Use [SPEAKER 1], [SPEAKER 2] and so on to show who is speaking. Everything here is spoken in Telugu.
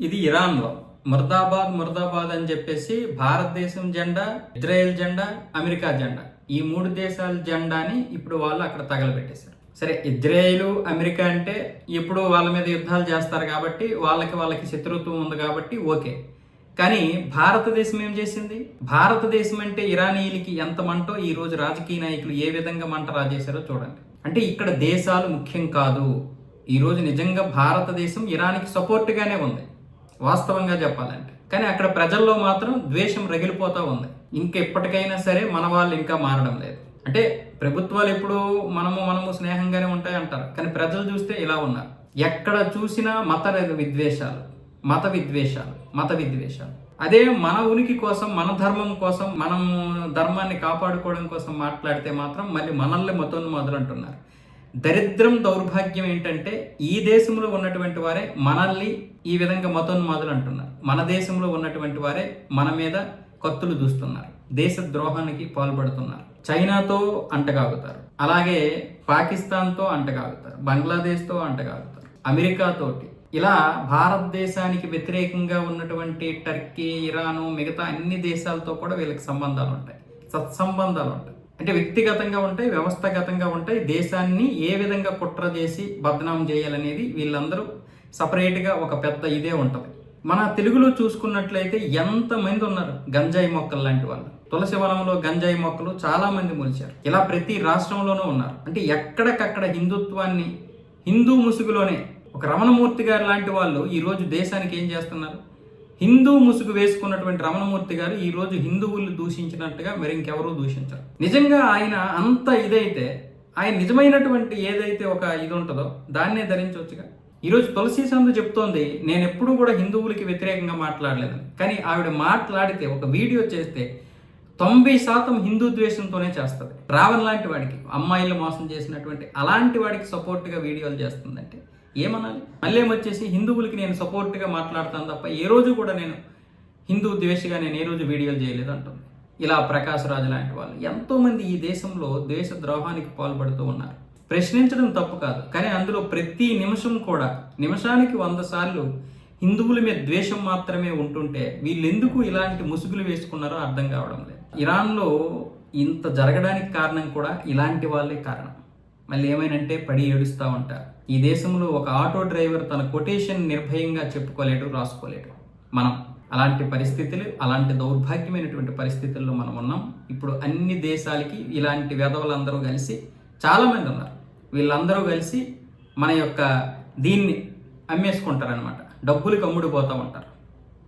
[SPEAKER 1] ఇది ఇరాన్లో ముర్దాబాద్ ముర్దాబాద్ అని చెప్పేసి భారతదేశం జెండా, ఇజ్రాయెల్ జెండా, అమెరికా జెండా, ఈ 3 దేశాల జెండాని ఇప్పుడు వాళ్ళు అక్కడ తగలబెట్టేశారు. సరే, ఇజ్రాయెల్ అమెరికా అంటే ఇప్పుడు వాళ్ళ మీద యుద్ధాలు చేస్తారు కాబట్టి వాళ్ళకి శత్రుత్వం ఉంది కాబట్టి ఓకే. కానీ భారతదేశం ఏం చేసింది? భారతదేశం అంటే ఇరానీయులకి ఎంత మంటో ఈ రోజు రాజకీయ నాయకులు ఏ విధంగా మంట రాజేశారో చూడండి. అంటే ఇక్కడ దేశాలు ముఖ్యం కాదు. ఈ రోజు నిజంగా భారతదేశం ఇరాన్కి సపోర్ట్గానే ఉంది వాస్తవంగా చెప్పాలంటే. కానీ అక్కడ ప్రజల్లో మాత్రం ద్వేషం రగిలిపోతూ ఉంది. ఇంకా ఎప్పటికైనా సరే మన వాళ్ళు ఇంకా మారడం లేదు. అంటే ప్రభుత్వాలు ఎప్పుడు మనము స్నేహంగానే ఉంటాయి అంటారు, కానీ ప్రజలు చూస్తే ఇలా ఉన్నారు. ఎక్కడ చూసినా మత విద్వేషాలు. అదే మన ఉనికి కోసం, మన ధర్మం కోసం, మనం ధర్మాన్ని కాపాడుకోవడం కోసం మాట్లాడితే మాత్రం మళ్ళీ మనల్ని మతోన్మాదులు అంటున్నారు. దరిద్రం, దౌర్భాగ్యం ఏంటంటే ఈ దేశంలో ఉన్నటువంటి వారే మనల్ని ఈ విధంగా మతోన్మాదులు అంటున్నారు. మన దేశంలో ఉన్నటువంటి వారే మన మీద కత్తులు దూస్తున్నారు, దేశ ద్రోహానికి పాల్పడుతున్నారు. చైనాతో అంటగాగుతారు, అలాగే పాకిస్తాన్తో అంటగాగుతారు, బంగ్లాదేశ్తో అంటగాగుతారు, అమెరికాతోటి. ఇలా భారతదేశానికి వ్యతిరేకంగా ఉన్నటువంటి టర్కీ, ఇరాను, మిగతా అన్ని దేశాలతో కూడా వీళ్ళకి సంబంధాలు ఉంటాయి, సత్సంబంధాలు ఉంటాయి. అంటే వ్యక్తిగతంగా ఉంటాయి, వ్యవస్థగతంగా ఉంటాయి. దేశాన్ని ఏ విధంగా కుట్ర చేసి బదనాం చేయాలనేది వీళ్ళందరూ సపరేట్గా ఒక పెద్ద ఇదే ఉంటుంది. మన తెలుగులో చూసుకున్నట్లయితే ఎంతమంది ఉన్నారు గంజాయి మొక్కలు లాంటి వాళ్ళు. తులసి వనంలో గంజాయి మొక్కలు చాలా మంది మొలిచారు. ఇలా ప్రతి రాష్ట్రంలోనూ ఉన్నారు. అంటే ఎక్కడికక్కడ హిందుత్వాన్ని, హిందూ ముసుగులోనే ఒక రమణమూర్తి గారు లాంటి వాళ్ళు ఈరోజు దేశానికి ఏం చేస్తున్నారు? హిందూ ముసుగు వేసుకున్నటువంటి రమణమూర్తి గారు ఈరోజు హిందువులు దూషించినట్టుగా మరి ఇంకెవరూ దూషించరు. నిజంగా ఆయన అంత ఇదైతే ఆయన నిజమైనటువంటి ఏదైతే ఒక ఇది ఉంటుందో దాన్నే ధరించవచ్చుగా. ఈరోజు తులసి సంధు చెప్తోంది, నేను ఎప్పుడూ కూడా హిందువులకి వ్యతిరేకంగా మాట్లాడలేదని. కానీ ఆవిడ మాట్లాడితే, ఒక వీడియో చేస్తే 90% హిందూ ద్వేషంతోనే చేస్తుంది. రావణ్ లాంటి వాడికి, అమ్మాయిలు మోసం చేసినటువంటి అలాంటి వాడికి సపోర్ట్గా వీడియోలు చేస్తుందంటే ఏమనాలి? మళ్ళీ వచ్చేసి హిందువులకి నేను సపోర్ట్గా మాట్లాడతాను తప్ప ఏ రోజు కూడా నేను హిందూ ద్వేషగా నేను ఏ రోజు వీడియోలు చేయలేదు అంటుంది. ఇలా ప్రకాష్ రాజు లాంటి వాళ్ళు ఎంతోమంది ఈ దేశంలో దేశ ద్రోహానికి పాల్పడుతూ ఉన్నారు. ప్రశ్నించడం తప్పు కాదు, కానీ అందులో ప్రతి నిమిషం కూడా, నిమిషానికి 100 సార్లు హిందువుల మీద ద్వేషం మాత్రమే ఉంటుంటే వీళ్ళు ఎందుకు ఇలాంటి ముసుగులు వేసుకున్నారో అర్థం కావడం లేదు. ఇరాన్లో ఇంత జరగడానికి కారణం కూడా ఇలాంటి వాళ్ళే కారణం. మళ్ళీ ఏమైనంటే పడి ఏడుస్తూ ఉంటారు. ఈ దేశంలో ఒక ఆటో డ్రైవర్ తన కొటేషన్ నిర్భయంగా చెప్పుకోలేడు, రాసుకోలేడు. మనం అలాంటి పరిస్థితులు, అలాంటి దౌర్భాగ్యమైనటువంటి పరిస్థితుల్లో మనం ఉన్నాం. ఇప్పుడు అన్ని దేశాలకి ఇలాంటి వెధవలందరూ కలిసి, చాలామంది ఉన్నారు, వీళ్ళందరూ కలిసి మన యొక్క దీన్ని అమ్మేసుకుంటారనమాట. డబ్బులకు అమ్ముడిపోతూ ఉంటారు.